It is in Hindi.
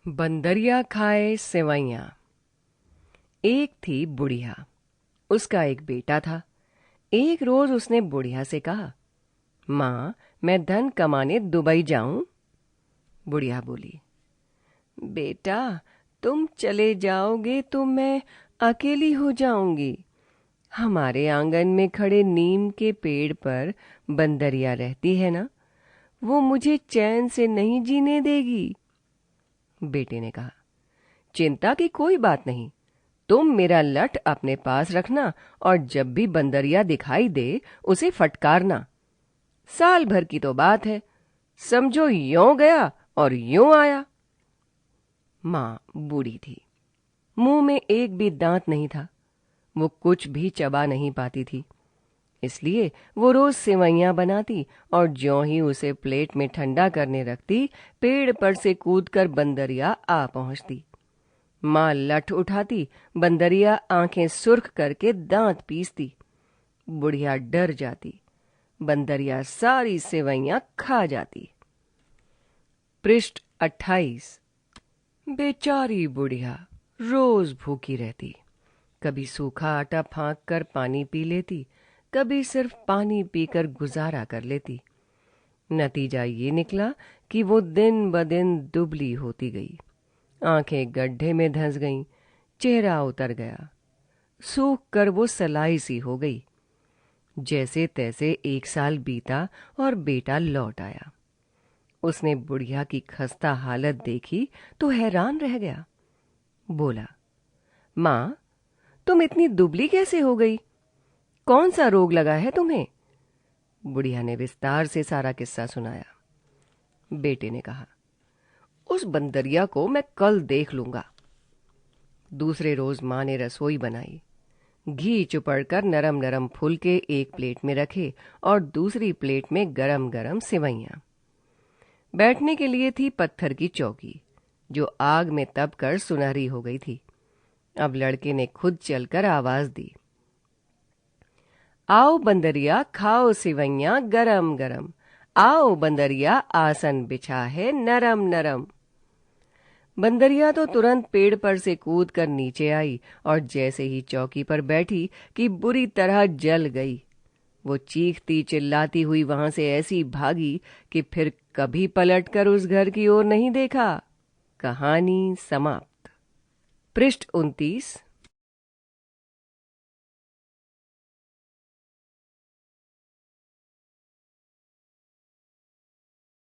बंदरिया खाए सेवैयां। एक थी बुढ़िया, उसका एक बेटा था। एक रोज उसने बुढ़िया से कहा, माँ, मैं धन कमाने दुबई जाऊं? बुढ़िया बोली, बेटा, तुम चले जाओगे तो मैं अकेली हो जाऊंगी। हमारे आंगन में खड़े नीम के पेड़ पर बंदरिया रहती है ना, वो मुझे चैन से नहीं जीने देगी। बेटे ने कहा, चिंता की कोई बात नहीं, तुम मेरा लठ अपने पास रखना और जब भी बंदरिया दिखाई दे उसे फटकारना। साल भर की तो बात है, समझो यों गया और यों आया। माँ बूढ़ी थी, मुंह में एक भी दांत नहीं था, वो कुछ भी चबा नहीं पाती थी। इसलिए वो रोज सेवैयां बनाती और ज्यों ही उसे प्लेट में ठंडा करने रखती, पेड़ पर से कूदकर बंदरिया आ पहुंचती। माँ लठ उठाती, बंदरिया आंखें सुर्ख करके दांत पीसती। बुढ़िया डर जाती, बंदरिया सारी सेवैयां खा जाती। पृष्ठ 28। बेचारी बुढ़िया रोज भूखी रहती। कभी सूखा आटा फाँक कर पानी पी लेती, कभी सिर्फ पानी पीकर गुजारा कर लेती। नतीजा ये निकला कि वो दिन ब दिन दुबली होती गई। आंखें गड्ढे में धंस गईं, चेहरा उतर गया, सूख कर वो सलाई सी हो गई। जैसे तैसे एक साल बीता और बेटा लौट आया। उसने बुढ़िया की खस्ता हालत देखी तो हैरान रह गया। बोला, माँ, तुम इतनी दुबली कैसे हो गई? कौन सा रोग लगा है तुम्हें? बुढ़िया ने विस्तार से सारा किस्सा सुनाया। बेटे ने कहा, उस बंदरिया को मैं कल देख लूंगा। दूसरे रोज माँ ने रसोई बनाई, घी चुपड़कर नरम नरम फुलके एक प्लेट में रखे और दूसरी प्लेट में गरम गरम सेवैयां। बैठने के लिए थी पत्थर की चौकी, जो आग में तप कर सुनहरी हो गई थी। अब लड़के ने खुद चलकर आवाज दी, आओ बंदरिया, खाओ सेवैयां गरम गरम। आओ बंदरिया, आसन बिछा है नरम नरम। बंदरिया तो तुरंत पेड़ पर से कूद कर नीचे आई और जैसे ही चौकी पर बैठी कि बुरी तरह जल गई। वो चीखती चिल्लाती हुई वहां से ऐसी भागी कि फिर कभी पलटकर उस घर की ओर नहीं देखा। कहानी समाप्त। पृष्ठ 29।